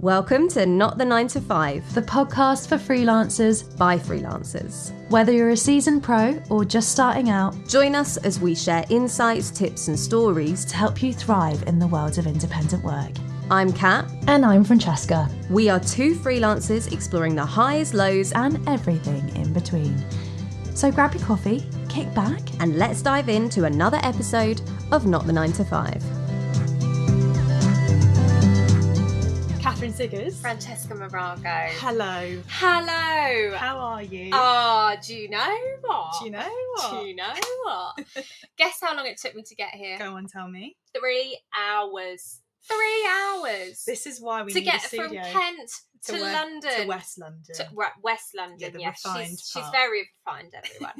Welcome to Not the 9 to 5, the podcast for freelancers by freelancers. Whether you're a seasoned pro or just starting out, join us as we share insights, tips and stories to help you thrive in the world of independent work. I'm Kat. And I'm Francesca. We are two freelancers exploring the highs, lows and everything in between. So grab your coffee, kick back, and let's dive into another episode of Not the 9 to 5. Katheryn Siggers. Francesca Marago. Hello. Hello. How are you? Oh, do you know what? Do you know what? Do you know what? Guess how long it took me to get here? Go on, tell me. 3 hours. 3 hours. This is why we to need get a studio. from Kent to London. To West London. West London, yeah, the yes. refined She's part. very refined, everyone.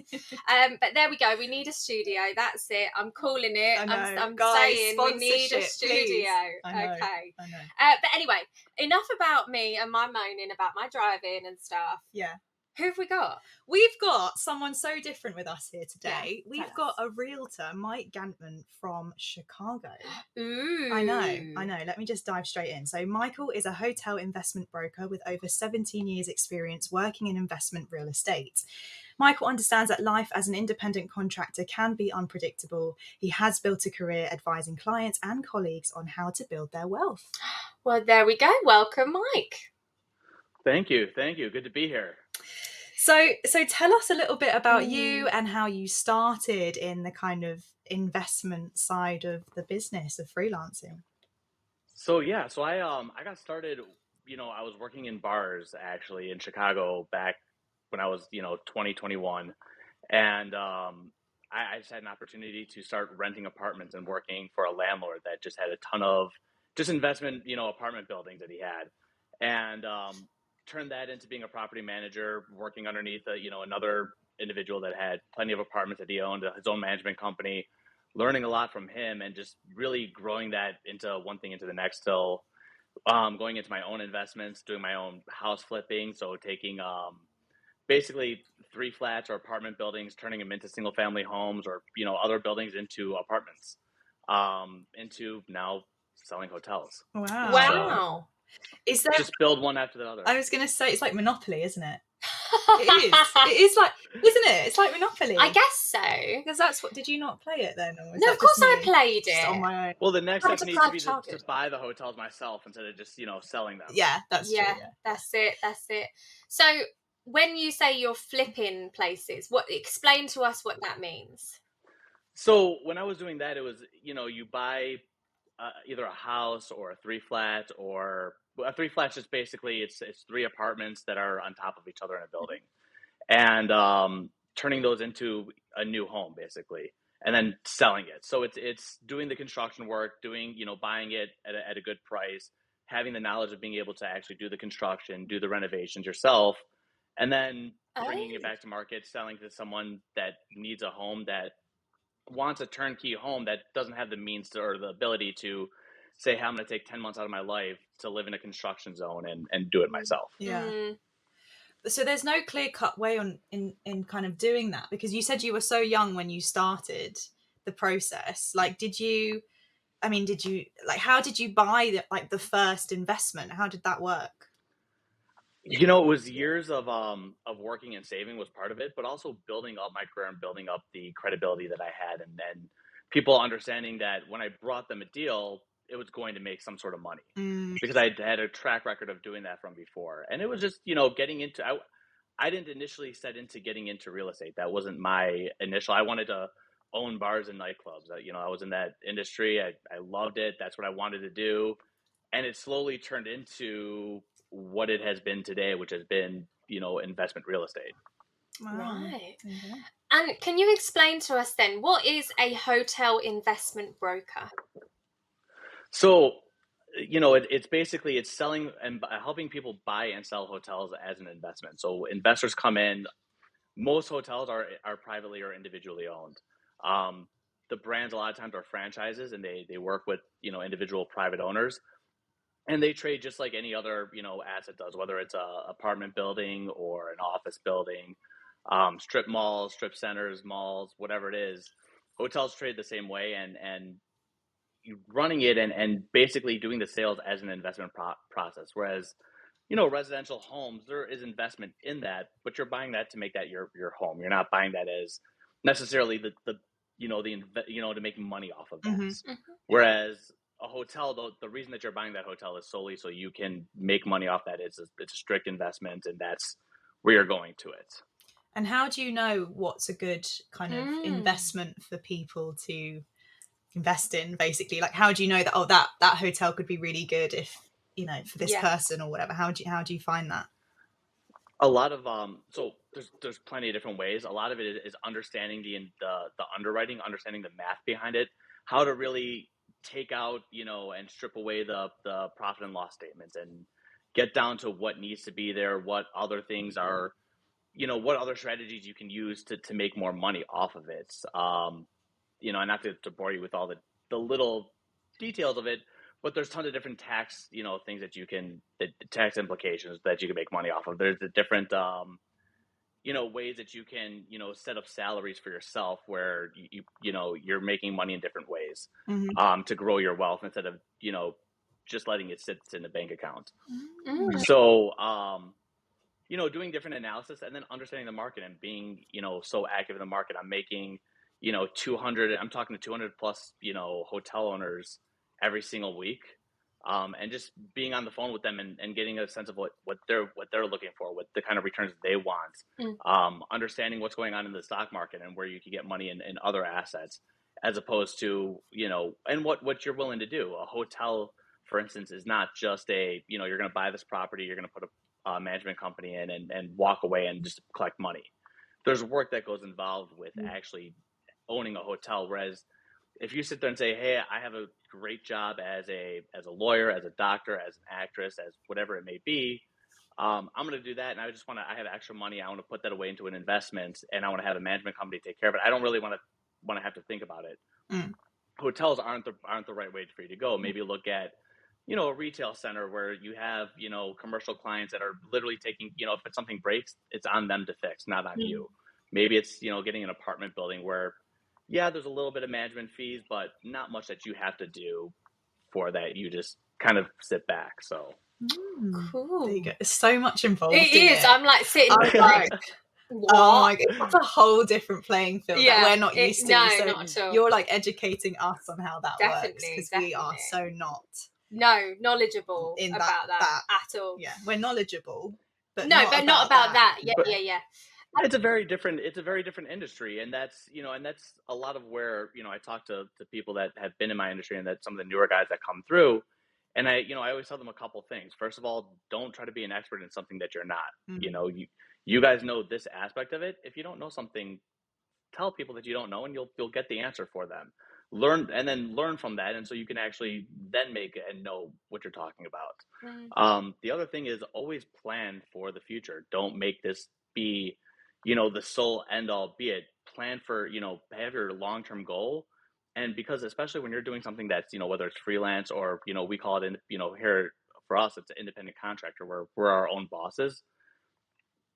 But there we go. We need a studio. That's it. I'm calling it. I know. I'm Guys, saying we need a sponsorship, studio. please. I know. Okay. I know. But anyway, enough about me and my moaning about my driving and stuff. Yeah. Who have we got? We've got someone so different with us here today. Yeah, We've got a realtor, Mike Gantman from Chicago. Ooh. I know. Let me just dive straight in. So Michael is a hotel investment broker with over 17 years experience working in investment real estate. Michael understands that life as an independent contractor can be unpredictable. He has built a career advising clients and colleagues on how to build their wealth. Well, there we go. Welcome, Mike. Thank you. Good to be here. So tell us a little bit about you and how you started in the kind of investment side of the business of freelancing. So I got started, I was working in bars actually in Chicago back when I was, 2021. And I just had an opportunity to start renting apartments and working for a landlord that just had a ton of just investment, apartment buildings that he had. And turned that into being a property manager, working underneath another individual that had plenty of apartments that he owned, his own management company, learning a lot from him and just really growing that into one thing into the next till going into my own investments, doing my own house flipping. So taking basically 3 flats or apartment buildings, turning them into single family homes or, other buildings into apartments, into now selling hotels. Wow. So, is that just build one after the other? I was going to say it's like Monopoly, isn't it? It is like, isn't it? It's like Monopoly. I guess so. Because that's what. Did you not play it then? Or no, of course I played it. Just on my own. Well, the next step needs to be to buy the hotels myself instead of just selling them. Yeah, that's true. Yeah. That's it. So when you say you're flipping places, explain to us what that means. So when I was doing that, it was you buy either a house or a 3 flat, or a 3 flat just basically it's 3 apartments that are on top of each other in a building, and turning those into a new home basically, and then selling it. So it's doing the construction work, buying it at a good price, having the knowledge of being able to actually do the construction, do the renovations yourself, and then bringing it back to market, selling to someone that needs a home, that wants a turnkey home, that doesn't have the means to, or the ability to say, hey, I'm going to take 10 months out of my life to live in a construction zone and do it myself. Yeah. So there's no clear cut way in kind of doing that, because you said you were so young when you started the process. Like, how did you buy the first investment? How did that work? It was years of working and saving was part of it, but also building up my career and building up the credibility that I had, and then people understanding that when I brought them a deal, it was going to make some sort of money, because I had a track record of doing that from before. And it was just, getting into, I didn't initially set into getting into real estate. That wasn't my initial. I wanted to own bars and nightclubs. I was in that industry. I loved it. That's what I wanted to do. And it slowly turned into what it has been today, which has been, investment real estate. Wow. Right. Mm-hmm. And can you explain to us then, what is a hotel investment broker? So, it's selling and helping people buy and sell hotels as an investment. So investors come in. Most hotels are privately or individually owned. The brands a lot of times are franchises, and they work with, individual private owners. And they trade just like any other, asset does, whether it's a apartment building or an office building, strip malls, strip centers, malls, whatever it is. Hotels trade the same way, and running it and basically doing the sales as an investment process. Whereas, residential homes, there is investment in that, but you're buying that to make that your home. You're not buying that as necessarily to make money off of that. Mm-hmm. Whereas a hotel, though, the reason that you're buying that hotel is solely so you can make money off that. It's a strict investment, and that's where you're going to it. And how do you know what's a good kind of investment for people to invest in, basically? Like, how do you know that that hotel could be really good if, for this person or whatever? How do you find that? A lot of so there's plenty of different ways. A lot of it is understanding the underwriting, understanding the math behind it, how to really take out, and strip away the profit and loss statements and get down to what needs to be there, what other things are, what other strategies you can use to make more money off of it. And not to bore you with all the little details of it, but there's tons of different tax, things that the tax implications that you can make money off of. There's the different, ways that you can, set up salaries for yourself where you're making money in different ways, to grow your wealth instead of, just letting it sit in a bank account. So, doing different analysis and then understanding the market and being, so active in the market. I'm making, I'm talking to 200 plus, hotel owners every single week. And just being on the phone with them and getting a sense of what they're looking for, what the kind of returns they want, understanding what's going on in the stock market and where you can get money in other assets, as opposed to, and what you're willing to do. A hotel, for instance, is not just you're going to buy this property, you're going to put a management company in and walk away and just collect money. There's work that goes involved with actually owning a hotel. Whereas if you sit there and say, hey, I have a great job as a lawyer, as a doctor, as an actress, as whatever it may be, I'm going to do that. And I have extra money. I want to put that away into an investment, and I want to have a management company take care of it. I don't really want to have to think about it. Hotels aren't the right way for you to go. Maybe look at, a retail center where you have, commercial clients that are literally taking, if something breaks, it's on them to fix, not on you. Maybe it's, getting an apartment building where, there's a little bit of management fees, but not much that you have to do for that. You just kind of sit back. So cool. There you go. There's so much involved. It is. I'm like sitting like, what? Oh my God, it's a whole different playing field that we're not used to. No, so not at all. You're like educating us on how that Definitely, works, because we are so not knowledgeable in about that at all. Yeah, we're knowledgeable, but not about that. Yeah. It's a very different industry, and that's a lot of where I talk to people that have been in my industry, and that some of the newer guys that come through, and I always tell them a couple things. First of all, don't try to be an expert in something that you're not. You guys know this aspect of it. If you don't know something, tell people that you don't know, and you'll get the answer for them. Learn from that, and so you can actually then make and know what you're talking about. The other thing is always plan for the future. Don't make this be the sole end all be it. Plan for, have your long-term goal. And because especially when you're doing something that's, whether it's freelance or, we call it, here for us, it's an independent contractor where we're our own bosses.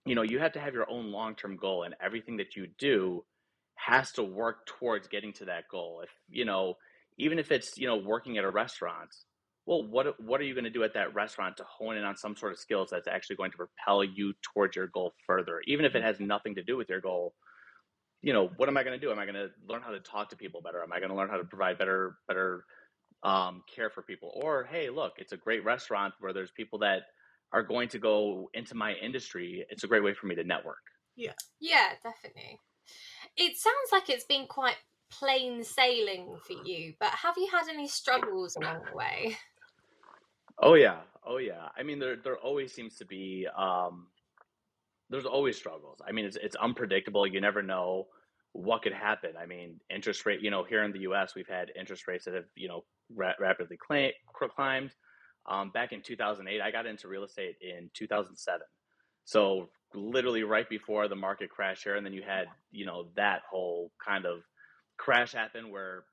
You have to have your own long-term goal, and everything that you do has to work towards getting to that goal. If, even if it's, working at a restaurant, well, what are you going to do at that restaurant to hone in on some sort of skills that's actually going to propel you towards your goal further, even if it has nothing to do with your goal? What am I going to do? Am I going to learn how to talk to people better? Am I going to learn how to provide better care for people? Or, hey, look, it's a great restaurant where there's people that are going to go into my industry. It's a great way for me to network. Yeah, definitely. It sounds like it's been quite plain sailing for you, but have you had any struggles along the way? Oh yeah. I mean, there always seems to be, there's always struggles. I mean, it's unpredictable. You never know what could happen. I mean, interest rate, here in the US, we've had interest rates that have, rapidly climbed. Back in 2008, I got into real estate in 2007. So literally right before the market crash here. And then you had, that whole kind of crash happen where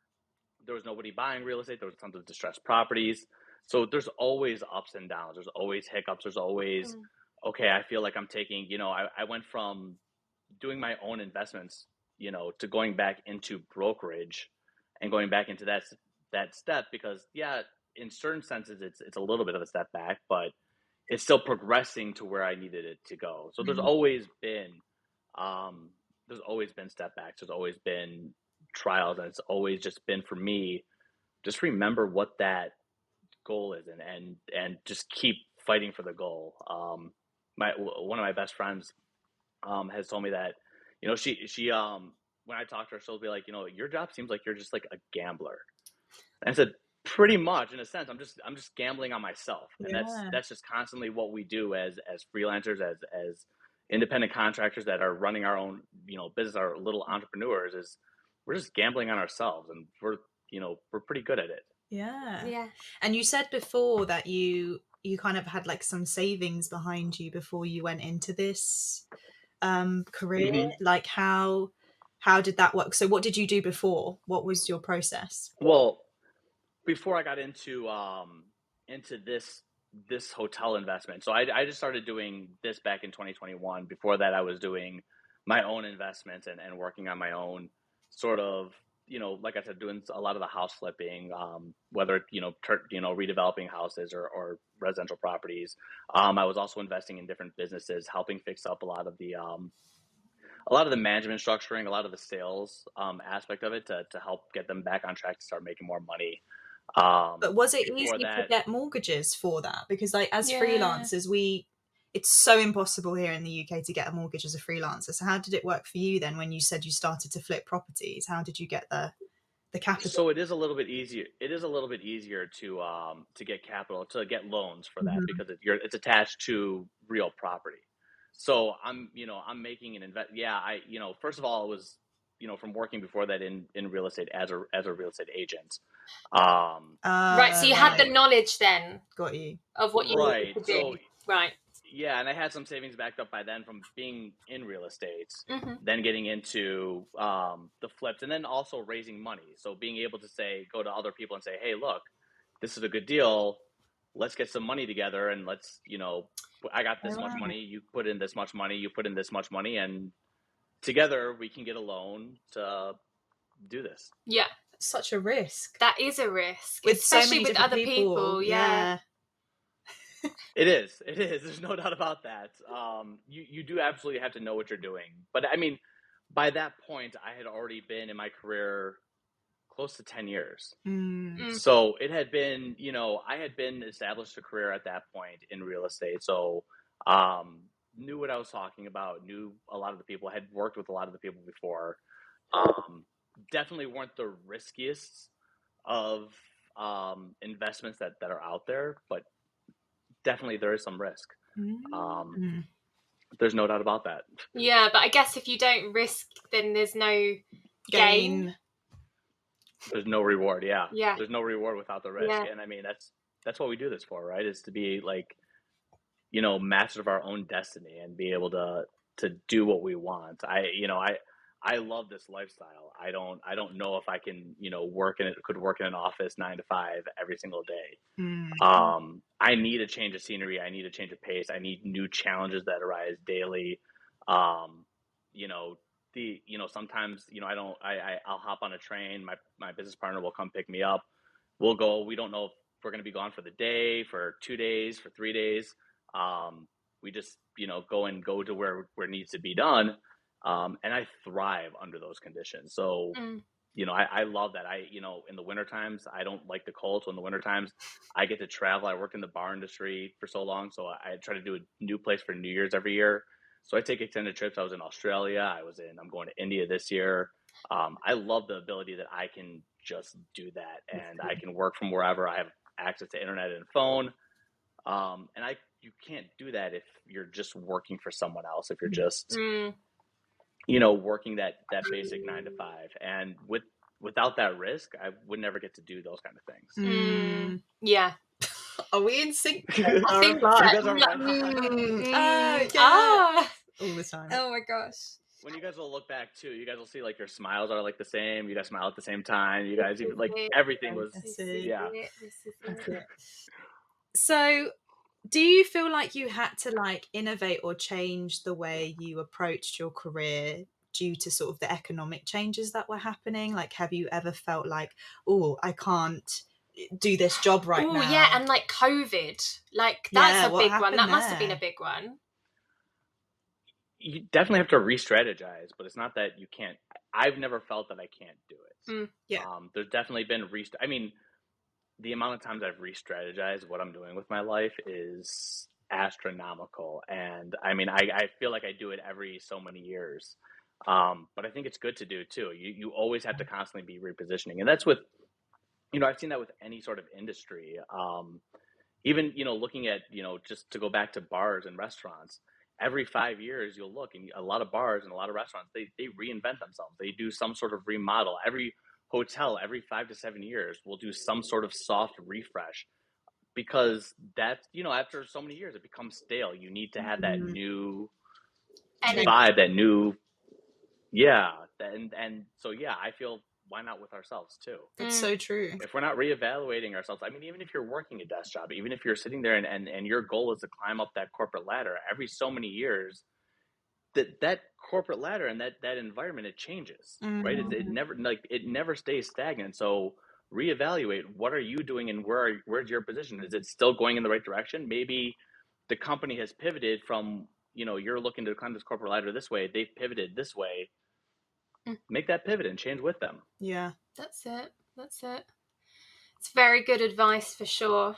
there was nobody buying real estate. There was tons of distressed properties. So there's always ups and downs. There's always hiccups. There's always, okay, I feel like I'm taking, I went from doing my own investments, to going back into brokerage and going back into that that step because in certain senses it's a little bit of a step back, but it's still progressing to where I needed it to go. So there's always been step backs. There's always been trials, and it's always just been for me, just remember what that goal is and just keep fighting for the goal. One of my best friends has told me that, she when I talk to her, she'll be like, your job seems like you're just like a gambler. And I said, pretty much, in a sense, I'm just gambling on myself, and that's just constantly what we do as freelancers, as independent contractors that are running our own business, our little entrepreneurs. Is we're just gambling on ourselves, and we're pretty good at it. Yeah. And you said before that you kind of had like some savings behind you before you went into this career. Mm-hmm. Like how did that work? So what did you do before? What was your process? Well, before I got into this hotel investment, so I just started doing this back in 2021. Before that, I was doing my own investments and working on my own sort of, like I said, doing a lot of the house flipping, whether redeveloping houses or residential properties. I was also investing in different businesses, helping fix up a lot of the management structuring, a lot of the sales aspect of it to help get them back on track to start making more money. But was it easy to get mortgages for that? Because like as freelancers, it's so impossible here in the UK to get a mortgage as a freelancer. So how did it work for you then when you said you started to flip properties? How did you get the capital? So it is a little bit easier. It is a little bit easier to get capital, to get loans for that, because it's attached to real property. So I'm making an invest. Yeah, first of all, it was, from working before that in real estate as a real estate agent. Right. So you had the knowledge then. Got you. Of what you needed to do. So, right. Yeah, and I had some savings backed up by then from being in real estate, then getting into the flips, and then also raising money. So being able to go to other people and say, hey, look, this is a good deal. Let's get some money together, and let's, I got this much money. You put in this much money. You put in this much money, and together we can get a loan to do this. Yeah. Such a risk. That is a risk, with especially so with other people. Yeah. It is. There's no doubt about that. You do absolutely have to know what you're doing. But I mean, by that point, I had already been in my career close to 10 years. So it had been, I had been established a career at that point in real estate. So knew what I was talking about, knew a lot of the people, had worked with a lot of the people before. Definitely weren't the riskiest of investments that are out there, but definitely there is some risk. There's no doubt about that. Yeah, but I guess if you don't risk, then there's no gain. There's no reward. Yeah. Yeah. There's no reward without the risk. And I mean, that's what we do this for, right? Is to be like, masters of our own destiny and be able to do what we want. I love this lifestyle. I don't know if I can, could work in an office 9 to 5 every single day. I need a change of scenery. I need a change of pace. I need new challenges that arise daily. Sometimes, I'll hop on a train. My business partner will come pick me up. We'll go. We don't know if we're going to be gone for the day, for 2 days, for 3 days. We just, go to where it needs to be done. And I thrive under those conditions. So, I love that. In the winter times, I don't like the cold. So in the winter times, I get to travel. I worked in the bar industry for so long. So I try to do a new place for New Year's every year. So I take extended trips. I was in Australia. I'm going to India this year. I love the ability that I can just do that. And I can work from wherever. I have access to internet and phone. And you can't do that if you're just working for someone else. If you're just, working that basic 9 to 5, and without that risk, I would never get to do those kind of things. Yeah. Are we in sync? I think all the time. Oh my gosh. When you guys will look back too, you guys will see like your smiles are like the same. You guys smile at the same time. You guys even like everything was So do you feel like you had to like innovate or change the way you approached your career due to sort of the economic changes that were happening? Like, have you ever felt like, oh, I can't do this job right now? Yeah, and like COVID, like that's a what big one. happened That must have been there? a big one. You definitely have to re-strategize, but it's not that you can't. I've never felt that I can't do it. Yeah. There's definitely been I mean, the amount of times I've re-strategized what I'm doing with my life is astronomical. And I mean, I feel like I do it every so many years. But I think it's good to do too. You always have to constantly be repositioning. And that's with, I've seen that with any sort of industry. Even, looking at, just to go back to bars and restaurants, every 5 years you'll look, and a lot of bars and a lot of restaurants, they reinvent themselves. They do some sort of remodel. Every hotel, every 5 to 7 years, will do some sort of soft refresh, because that's, after so many years, it becomes stale. You need to have that new vibe, that new, yeah. And so, yeah, I feel, why not with ourselves too? That's so true. If we're not reevaluating ourselves, I mean, even if you're working a desk job, even if you're sitting there and your goal is to climb up that corporate ladder, every so many years, that corporate ladder and that environment, it changes, right? It never stays stagnant. So reevaluate, what are you doing, and where's your position? Is it still going in the right direction? Maybe the company has pivoted from, you're looking to climb this corporate ladder this way, they've pivoted this way. Make that pivot and change with them. Yeah, that's it. It's very good advice for sure.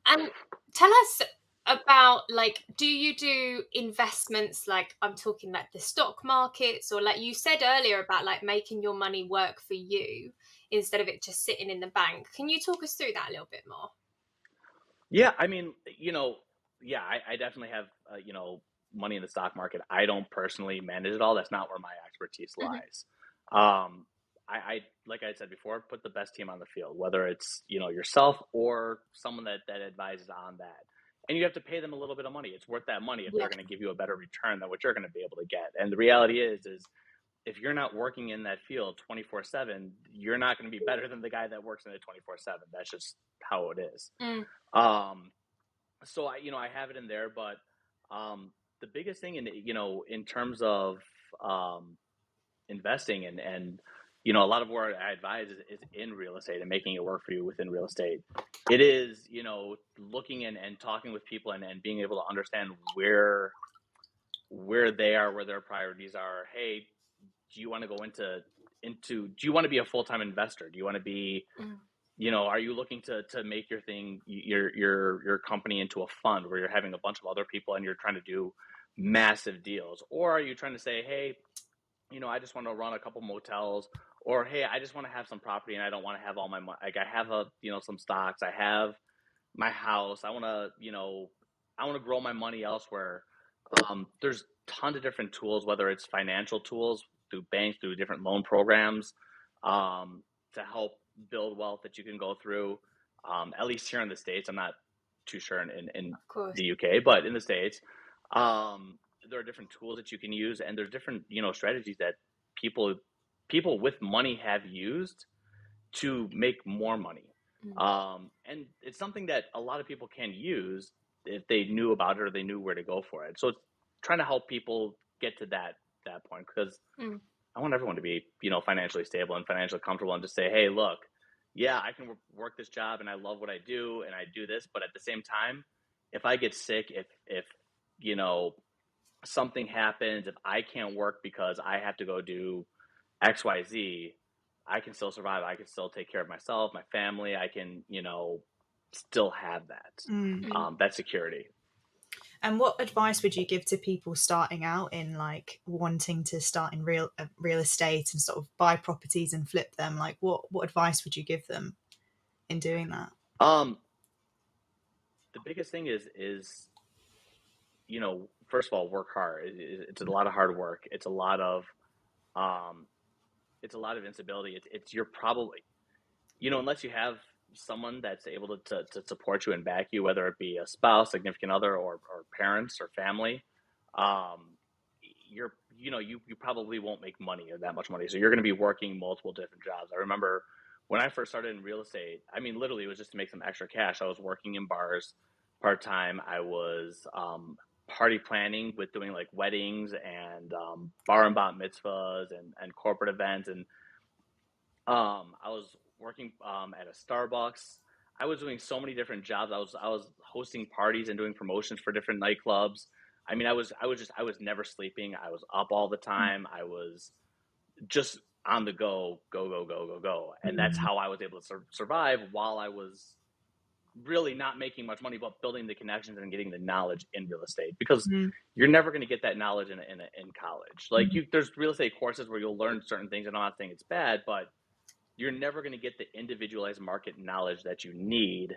And tell us about, like, do you do investments, like I'm talking like the stock markets, or like you said earlier about like making your money work for you instead of it just sitting in the bank? Can you talk us through that a little bit more? Yeah, I mean, I definitely have, money in the stock market. I don't personally manage it all. That's not where my expertise lies. I like I said before, put the best team on the field, whether it's, yourself or someone that advises on that. And you have to pay them a little bit of money. It's worth that money if they're going to give you a better return than what you're going to be able to get. And the reality is if you're not working in that field 24/7, you're not going to be better than the guy that works in it 24/7. That's just how it is. So I have it in there, but the biggest thing in terms of investing and a lot of what I advise is in real estate and making it work for you within real estate. It is, looking and talking with people and being able to understand where they are, where their priorities are. Hey, do you want to go into do you want to be a full-time investor? Do you want to be, are you looking to make your company into a fund where you're having a bunch of other people and you're trying to do massive deals? Or are you trying to say, hey, I just want to run a couple motels, or, hey, I just want to have some property and I don't want to have all my money. Like, I have some stocks, I have my house. I want to grow my money elsewhere. There's tons of different tools, whether it's financial tools through banks, through different loan programs, to help build wealth that you can go through. At least here in the States, I'm not too sure in the UK, but in the States, there are different tools that you can use, and there's different, strategies that people with money have used to make more money. And it's something that a lot of people can use if they knew about it or they knew where to go for it. So it's trying to help people get to that point, because I want everyone to be, financially stable and financially comfortable, and just say, hey, look, yeah, I can work this job and I love what I do and I do this, but at the same time, if I get sick, if something happens, if I can't work because I have to go do XYZ, I can still survive. I can still take care of myself, my family. I can, still have that, that security. And what advice would you give to people starting out in, like, wanting to start in real estate and sort of buy properties and flip them? Like, what advice would you give them in doing that? The biggest thing is, first of all, work hard. It's a lot of hard work. It's a lot of instability. You're probably, unless you have someone that's able to support you and back you, whether it be a spouse, significant other, or parents or family, you probably won't make money, or that much money. So you're going to be working multiple different jobs. I remember when I first started in real estate, I mean, literally it was just to make some extra cash. I was working in bars part-time. I was party planning with doing like weddings and bar and bat mitzvahs and corporate events. And I was working at a Starbucks. I was doing so many different jobs. I was hosting parties and doing promotions for different nightclubs. I mean, I was never sleeping. I was up all the time. I was just on the go, go. And that's how I was able to survive while I was really not making much money, but building the connections and getting the knowledge in real estate, because you're never going to get that knowledge in college. Like there's real estate courses where you'll learn certain things, and I'm not saying it's bad, but you're never going to get the individualized market knowledge that you need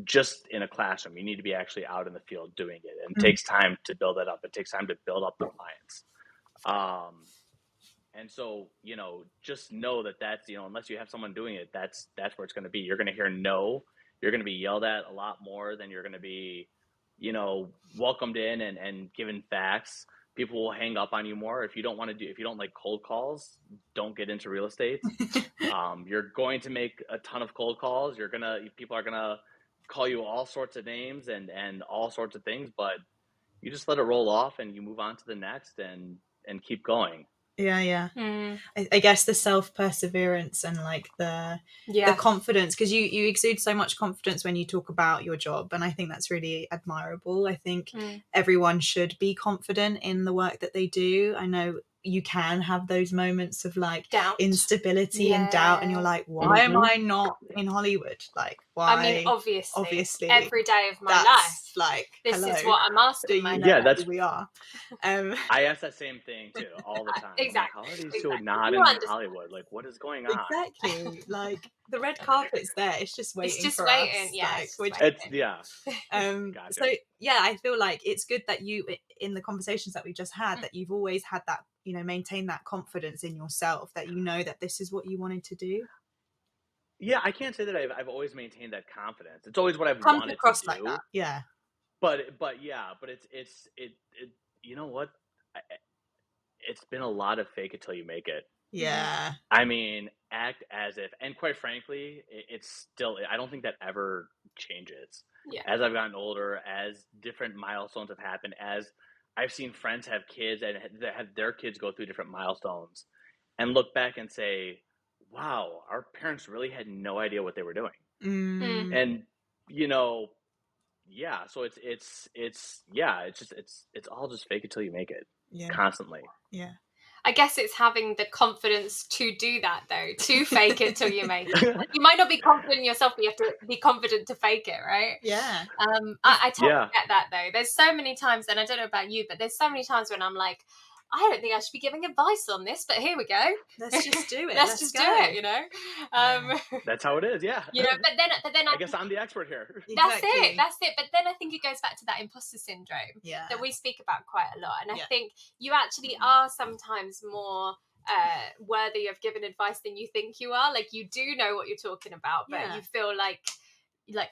just in a classroom. You need to be actually out in the field doing it, and it takes time to build that up. It takes time to build up the clients. And so, just know that's, unless you have someone doing it, that's where it's going to be. You're going to hear no. You're going to be yelled at a lot more than you're going to be, welcomed in and given facts. People will hang up on you more. If you don't like cold calls, don't get into real estate. You're going to make a ton of cold calls. People are going to call you all sorts of names and all sorts of things, but you just let it roll off and you move on to the next and keep going. Yeah. I guess the self-perseverance and like the confidence, because you exude so much confidence when you talk about your job, and I think that's really admirable. I think everyone should be confident in the work that they do. I know you can have those moments of like doubt, instability and doubt, and you're like, why am I not in Hollywood? Like, why? I mean, obviously every day of my life, like, this is what I'm asking my life. Yeah, that's we are. I ask that same thing too all the time. Exactly. Like, how are these two not in Hollywood? Like, what is going on? Exactly. Like the red carpet's there. It's just waiting. It's just for waiting. us. Yeah. Like, it's Gotcha. So yeah, I feel like it's good that you, in the conversations that we just had, that you've always had that, maintain that confidence in yourself, that that this is what you wanted to do. Yeah, I can't say that I've always maintained that confidence. It's always what I've wanted to do. Like that. Yeah. But it's you know what? It's been a lot of fake it till you make it. Yeah. I mean, act as if, and quite frankly, it's still, I don't think that ever changes. Yeah. As I've gotten older, as different milestones have happened, as I've seen friends have kids and have their kids go through different milestones and look back and say, wow, our parents really had no idea what they were doing. And, yeah, so it's all just fake it till you make it. Yeah. Constantly. Yeah. I guess it's having the confidence to do that, though, to fake it till you make it. You might not be confident in yourself, but you have to be confident to fake it, right? Yeah. I totally get that, though. There's so many times, and I don't know about you, but there's so many times when I'm like, I don't think I should be giving advice on this, but here we go. Let's just do it. Let's just do it, That's how it is, yeah. But then I guess I'm the expert here. That's it. But then I think it goes back to that imposter syndrome that we speak about quite a lot. And I think you actually are sometimes more worthy of giving advice than you think you are. Like, you do know what you're talking about, but you feel like,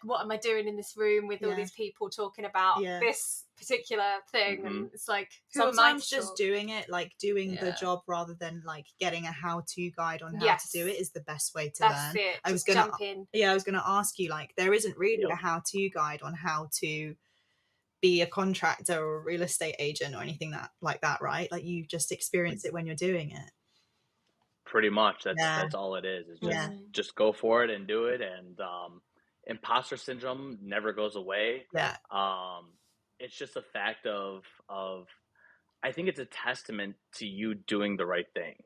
what am I doing in this room with all these people talking about this particular thing? And it's like, sometimes just doing it, like doing the job rather than like getting a how-to guide on how to do it is the best way to learn. It. I was gonna ask you, like, there isn't really a how-to guide on how to be a contractor or a real estate agent or anything like that, right? Like, you just experience it when you're doing it. Pretty much. That's all it is. Just go for it and do it. And imposter syndrome never goes away. It's just a fact of I think it's a testament to you doing the right things.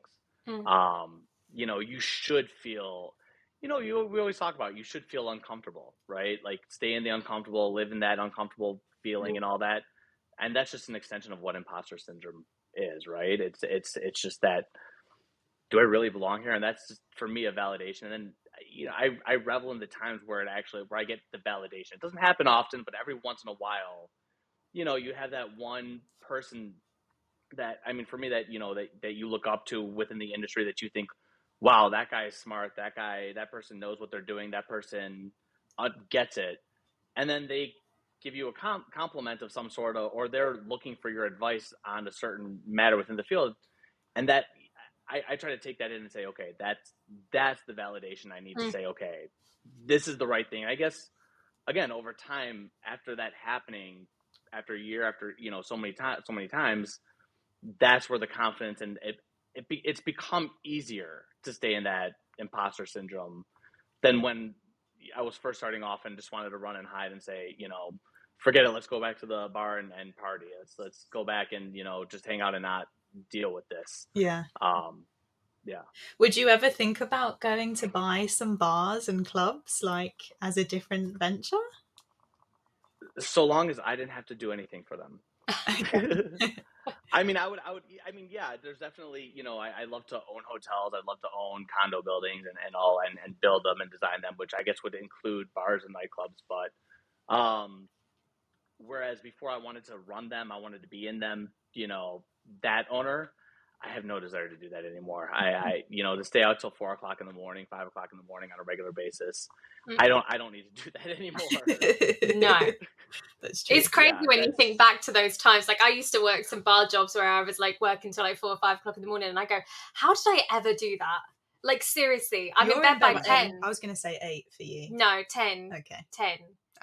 You should feel, we always talk about, you should feel uncomfortable, right? Like, stay in the uncomfortable, live in that uncomfortable feeling and all that. And that's just an extension of what imposter syndrome is, right? It's just that, do I really belong here? And that's just, for me, a validation. And then, I revel in the times where I get the validation. It doesn't happen often, but every once in a while, you have that one person that, I mean, for me, that, that you look up to within the industry, that you think, wow, that guy is smart. That person knows what they're doing. That person gets it. And then they give you a compliment of some sort, or they're looking for your advice on a certain matter within the field. And that, I try to take that in and say, okay, that's the validation I need to say, okay, this is the right thing. I guess, again, over time, after that happening, after a year, after, so many times, that's where the confidence and it's become easier to stay in that imposter syndrome than when I was first starting off and just wanted to run and hide and say, forget it. Let's go back to the bar and party. Let's go back and, just hang out and not deal with this. Yeah. Yeah. Would you ever think about going to buy some bars and clubs, like, as a different venture? So long as I didn't have to do anything for them. I mean, yeah, there's definitely, I love to own hotels. I'd love to own condo buildings and all, and build them and design them, which I guess would include bars and nightclubs. But, whereas before I wanted to run them, I wanted to be in them, that owner, I have no desire to do that anymore. I to stay out till 4 o'clock in the morning, 5 o'clock in the morning on a regular basis. I don't need to do that anymore. No. That's true. It's crazy when you think back to those times. Like, I used to work some bar jobs where I was like working till like 4 or 5 o'clock in the morning, and I go, how did I ever do that? Like, seriously, I'm in bed by 10. I was going to say 8 for you. No, 10. Okay. 10.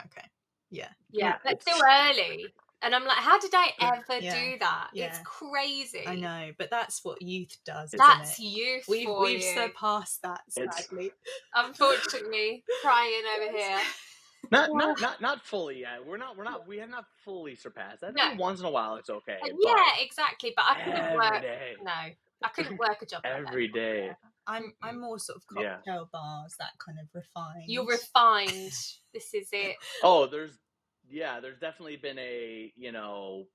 Okay. Yeah. Yeah, that's still early. And I'm like, how did I ever do that? Yeah. It's crazy. I know, but that's what youth does, That's isn't it? youth We've you. surpassed that, sadly. Unfortunately, crying over here. Not fully yet. We have not fully surpassed that. No. Every once in a while it's okay. Yeah, exactly. But I couldn't work. Day. No, I couldn't work a job every like day. I'm more sort of cocktail bars, that kind of refined. You're refined. This is it. Oh, there's definitely been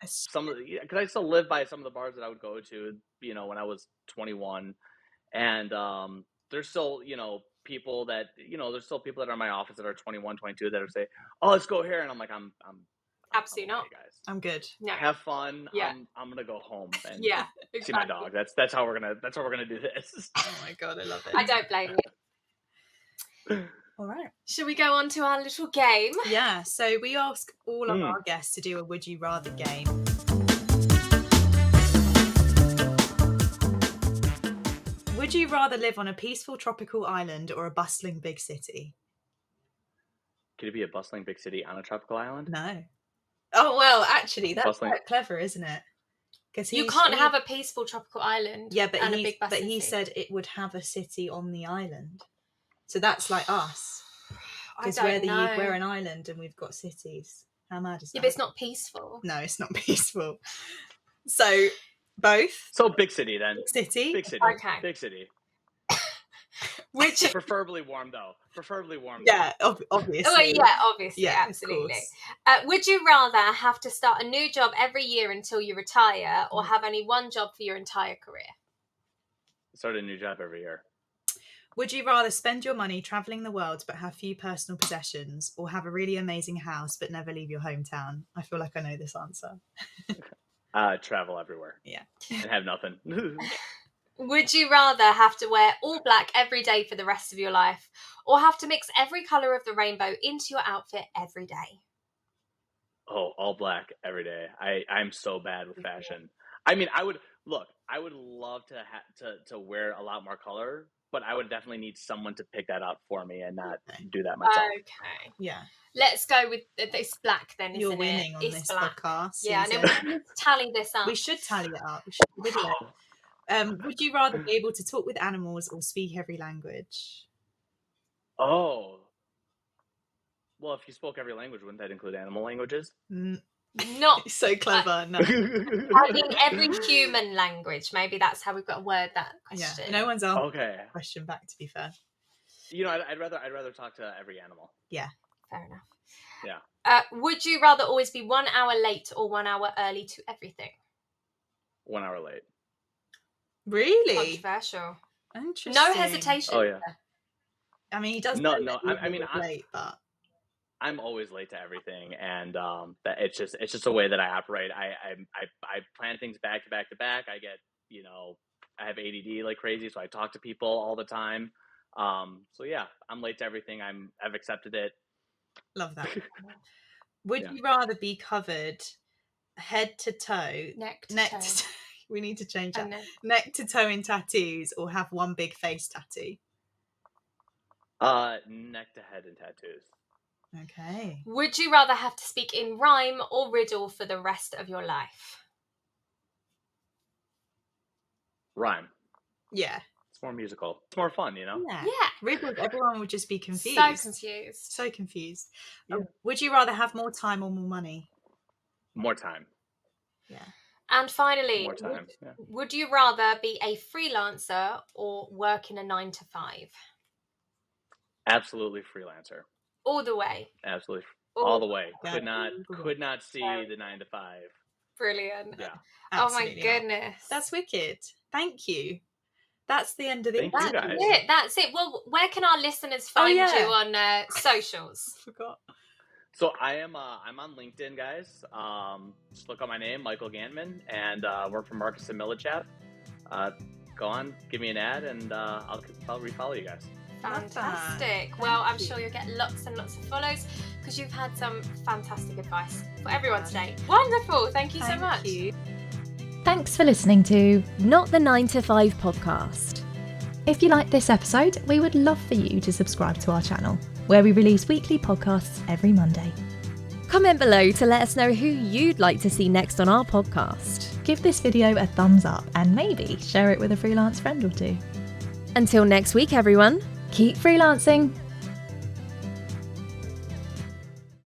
some of the, because I still live by some of the bars that I would go to, when I was 21, and there's still, people that, there's still people that are in my office that are 21, 22 that are say, oh, let's go here, and I'm like, I'm absolutely okay, not, guys. I'm good. No. Have fun. Yeah. I'm gonna go home and exactly. see my dog. That's how we're gonna do this. Oh my god, I love it. I don't blame you. All right. Shall we go on to our little game? Yeah, so we ask all of our guests to do a Would You Rather game. Would you rather live on a peaceful tropical island or a bustling big city? Could it be a bustling big city on a tropical island? No. Oh, well, actually, that's quite clever, isn't it? Because you can't have a peaceful tropical island. Yeah, but and a big bustling he city. said it would have a city on the island. So that's like us. Because we're an island and we've got cities. How mad is that? Yeah, but it's not peaceful. No, it's not peaceful. So, both? So, big city then. City? Big city. Okay. Big city. Which preferably warm, though. Yeah, obviously. Oh, yeah, obviously. Yeah, absolutely. Would you rather have to start a new job every year until you retire, or have only one job for your entire career? Start a new job every year. Would you rather spend your money travelling the world but have few personal possessions, or have a really amazing house but never leave your hometown? I feel like I know this answer. Travel everywhere. Yeah. And have nothing. Would you rather have to wear all black every day for the rest of your life, or have to mix every colour of the rainbow into your outfit every day? Oh, all black every day. I'm so bad with fashion. I mean, I would love to wear a lot more color, but I would definitely need someone to pick that up for me and not do that myself. Okay. Yeah. Let's go with this black then, isn't it? You're winning on this podcast. Yeah, I know. We need to tally this up. We should tally it up. We should video it. Would you rather be able to talk with animals or speak every language? Oh. Well, if you spoke every language, wouldn't that include animal languages? Not so clever. No. I mean, every human language. Maybe that's how we've got to word that question. Yeah. No one's asked the question back, to be fair. I'd rather talk to every animal. Yeah. Fair enough. Yeah. Would you rather always be 1 hour late or 1 hour early to everything? 1 hour late. Really? Controversial. Interesting. No hesitation. Oh yeah. I mean, he does. No. I mean, late, but I'm always late to everything, and that it's just a way that I operate. I plan things back to back to back. I get I have ADD like crazy, so I talk to people all the time. So yeah, I'm late to everything. I've accepted it. Love that. Would you rather be covered head to toe, neck to toe? We need to change that. Neck to toe in tattoos, or have one big face tattoo? Neck to head in tattoos. Okay. Would you rather have to speak in rhyme or riddle for the rest of your life? Rhyme. Yeah. It's more musical. It's more fun, you know? Yeah. Yeah. Riddles, everyone would just be confused. So confused. So confused. Yeah. Would you rather have more time or more money? More time. Yeah. And finally, More time. Yeah. would you rather be a freelancer or work in a 9 to 5? Absolutely freelancer. All the way. Absolutely. All All the way. Yeah. Could not see the 9 to 5. Brilliant. Yeah. Oh Absolutely my not. goodness. That's wicked. Thank you. That's the end of the Thank you, That's guys. it. That's it. Well, where can our listeners find you on socials? Forgot. So I'm on LinkedIn, guys. Just look up my name, Michael Gantman, and work for Marcus and Millichap. Go on, give me an ad, and I'll refollow you guys. Fantastic. Well, I'm sure you'll get lots and lots of follows because you've had some fantastic advice for everyone today. Wonderful. Thank you so much. Thank you. Thanks for listening to Not the 9 to 5 podcast. If you liked this episode, we would love for you to subscribe to our channel, where we release weekly podcasts every Monday. Comment below to let us know who you'd like to see next on our podcast. Give this video a thumbs up and maybe share it with a freelance friend or two. Until next week, everyone. Keep freelancing!